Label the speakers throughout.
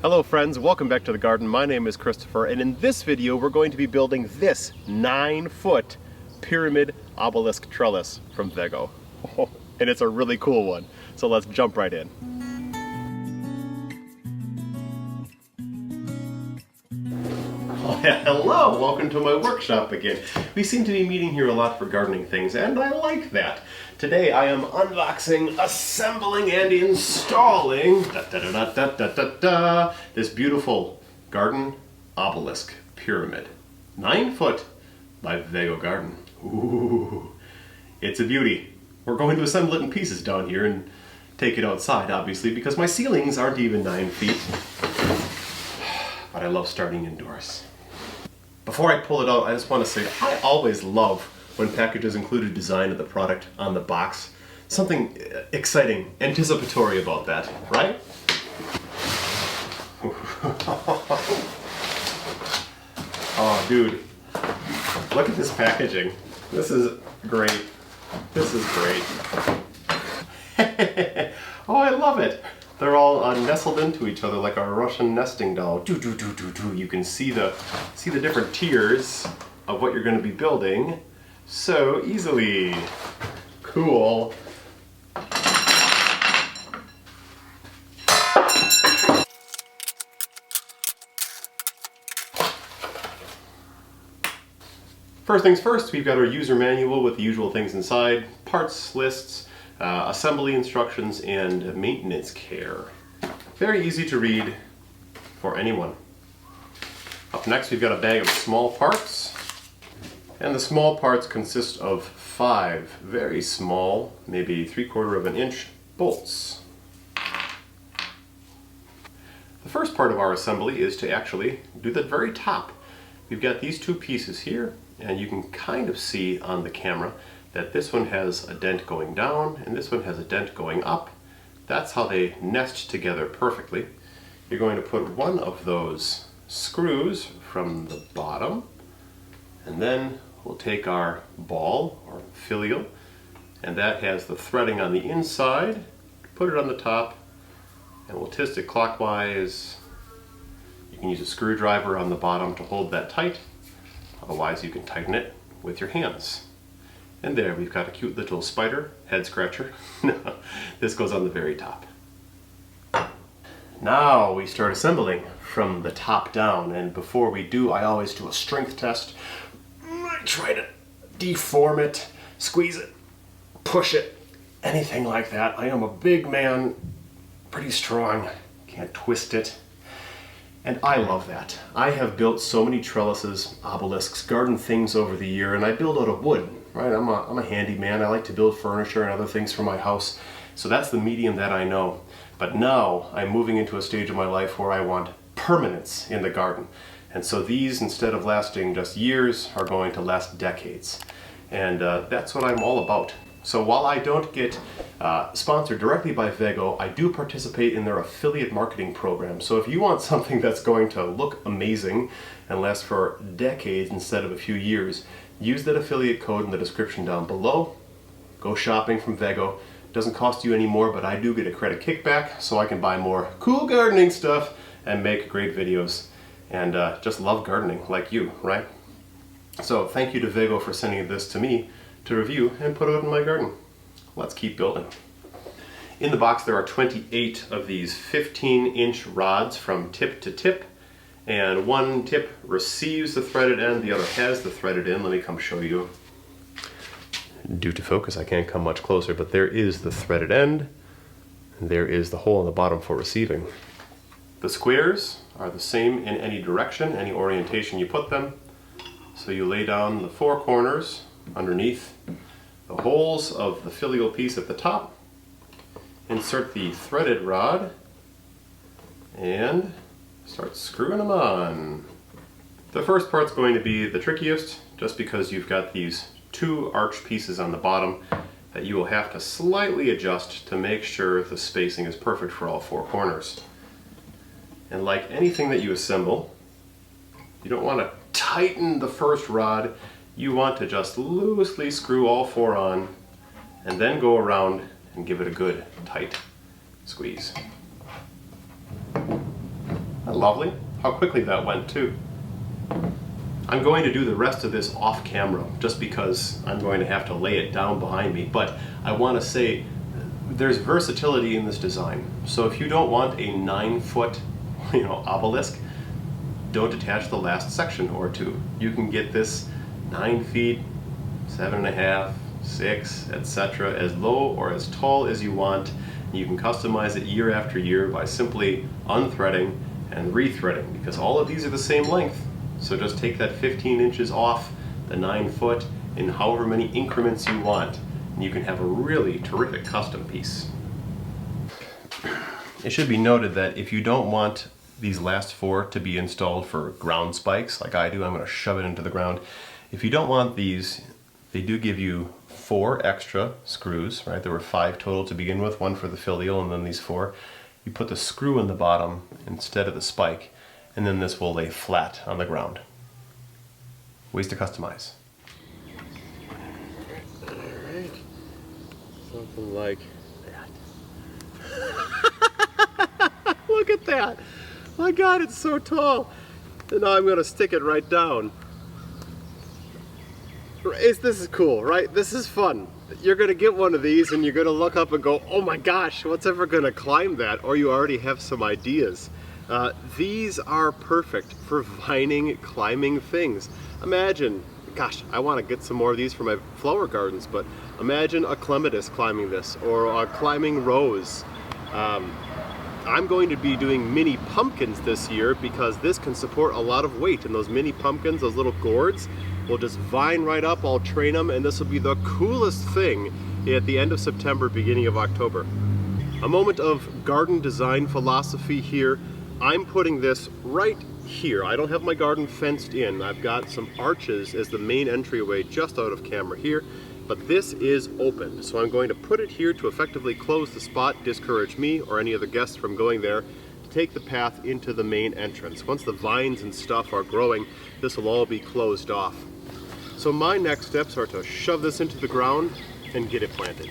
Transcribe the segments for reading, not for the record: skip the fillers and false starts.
Speaker 1: Hello friends, welcome back to the garden. My name is Christopher, and in this video we're going to be building this 9-foot pyramid obelisk trellis from VEGO. And it's a really cool one, so let's jump right in. Hello, welcome to my workshop again. We seem to be meeting here a lot for gardening things, and I like that. Today I am unboxing, assembling, and installing this beautiful garden obelisk pyramid. 9 foot by VEGO Garden. Ooh, it's a beauty. We're going to assemble it in pieces down here and take it outside, obviously, because my ceilings aren't even 9 feet. But I love starting indoors. Before I pull it out, I just want to say I always love when packages include a design of the product on the box. Something exciting, anticipatory about that, right? Oh, dude. Look at this packaging. This is great. This is great. Oh, I love it. They're all nestled into each other like a Russian nesting doll. You can see the different tiers of what you're going to be building so easily. Cool. First things first, we've got our user manual with the usual things inside, parts lists, assembly instructions, and maintenance care. Very easy to read for anyone. Up next, we've got a bag of small parts. And the small parts consist of 5 very small, maybe 3/4 of an inch, bolts. The first part of our assembly is to actually do the very top. We've got these 2 pieces here, and you can kind of see on the camera that this one has a dent going down and this one has a dent going up. That's how they nest together perfectly. You're going to put one of those screws from the bottom, and then we'll take our ball or filial, and that has the threading on the inside. Put it on the top, and we'll twist it clockwise. You can use a screwdriver on the bottom to hold that tight. Otherwise, you can tighten it with your hands. And there, we've got a cute little spider head scratcher. This goes on the very top. Now we start assembling from the top down, and before we do, I always do a strength test. I try to deform it, squeeze it, push it, anything like that. I am a big man, pretty strong, can't twist it. And I love that. I have built so many trellises, obelisks, garden things over the year, and I build out of wood, right? I'm a handyman. I like to build furniture and other things for my house. So that's the medium that I know. But now I'm moving into a stage of my life where I want permanence in the garden. And so these, instead of lasting just years, are going to last decades. And that's what I'm all about. So while I don't get sponsored directly by VEGO, I do participate in their affiliate marketing program. So if you want something that's going to look amazing and last for decades instead of a few years, use that affiliate code in the description down below. Go shopping from VEGO. It doesn't cost you any more, but I do get a credit kickback so I can buy more cool gardening stuff and make great videos and just love gardening like you, right? So thank you to VEGO for sending this to me to review and put out in my garden. Let's keep building. In the box there are 28 of these 15-inch rods from tip to tip, and one tip receives the threaded end, the other has the threaded end. Let me come show you. Due to focus I can't come much closer, but there is the threaded end, and there is the hole in the bottom for receiving. The squares are the same in any direction, any orientation you put them. So you lay down the 4 corners underneath the holes of the filial piece at the top, insert the threaded rod, and start screwing them on. The first part's going to be the trickiest, just because you've got these 2 arch pieces on the bottom that you will have to slightly adjust to make sure the spacing is perfect for all 4 corners. And like anything that you assemble, you don't want to tighten the first rod. You want to just loosely screw all 4 on and then go around and give it a good tight squeeze. Lovely. How quickly that went too. I'm going to do the rest of this off camera just because I'm going to have to lay it down behind me, but I want to say there's versatility in this design. So if you don't want a 9-foot, obelisk, don't attach the last section or two. You can get this 9 feet, 7.5, 6, etc., as low or as tall as you want. You can customize it year after year by simply unthreading and rethreading, because all of these are the same length. So just take that 15 inches off the 9 foot in however many increments you want, and you can have a really terrific custom piece. It should be noted that if you don't want these last 4 to be installed for ground spikes like I do, I'm going to shove it into the ground. If you don't want these, they do give you 4 extra screws, right? There were 5 total to begin with, 1 for the filial and then these 4. You put the screw in the bottom instead of the spike, and then this will lay flat on the ground. Ways to customize. Alright, something like that. Look at that! My God, it's so tall! And now I'm going to stick it right down. This is cool, right? This is fun. You're going to get one of these and you're going to look up and go, oh my gosh, what's ever going to climb that? Or you already have some ideas. These are perfect for vining, climbing things. Imagine, gosh, I want to get some more of these for my flower gardens, but imagine a clematis climbing this, or a climbing rose. I'm going to be doing mini pumpkins this year because this can support a lot of weight, and those mini pumpkins, those little gourds, will just vine right up. I'll train them, and this will be the coolest thing at the end of September, beginning of October. A moment of garden design philosophy here. I'm putting this right here. I don't have my garden fenced in. I've got some arches as the main entryway just out of camera here, but this is open. So I'm going to put it here to effectively close the spot, discourage me or any other guests from going there, to take the path into the main entrance. Once the vines and stuff are growing, this will all be closed off. So my next steps are to shove this into the ground and get it planted.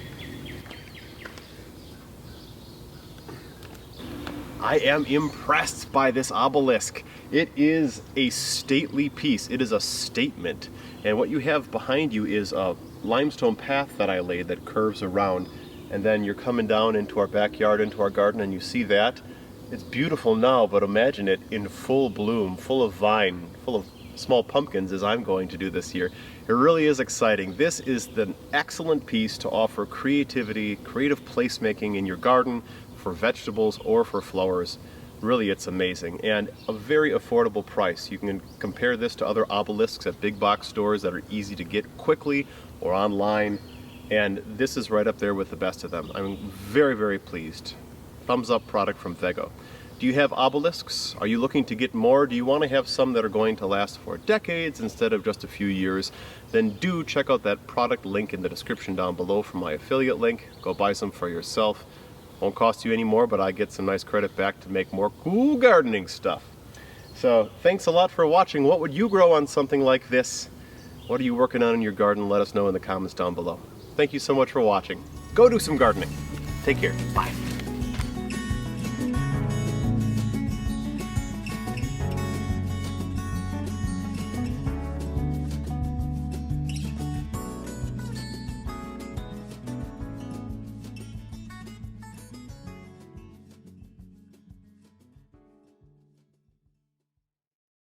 Speaker 1: I am impressed by this obelisk. It is a stately piece. It is a statement. And what you have behind you is a limestone path that I laid that curves around. And then you're coming down into our backyard, into our garden, and you see that. It's beautiful now, but imagine it in full bloom, full of vine, full of small pumpkins as I'm going to do this year. It really is exciting. This is an excellent piece to offer creativity, creative placemaking in your garden, for vegetables or for flowers. Really, it's amazing, and a very affordable price. You can compare this to other obelisks at big box stores that are easy to get quickly or online, and this is right up there with the best of them. I'm very, very pleased. Thumbs up product from VEGO. Do you have obelisks? Are you looking to get more? Do you want to have some that are going to last for decades instead of just a few years? Then do check out that product link in the description down below for my affiliate link. Go buy some for yourself. Won't cost you any more, but I get some nice credit back to make more cool gardening stuff. So thanks a lot for watching. What would you grow on something like this? What are you working on in your garden? Let us know in the comments down below. Thank you so much for watching. Go do some gardening. Take care. Bye.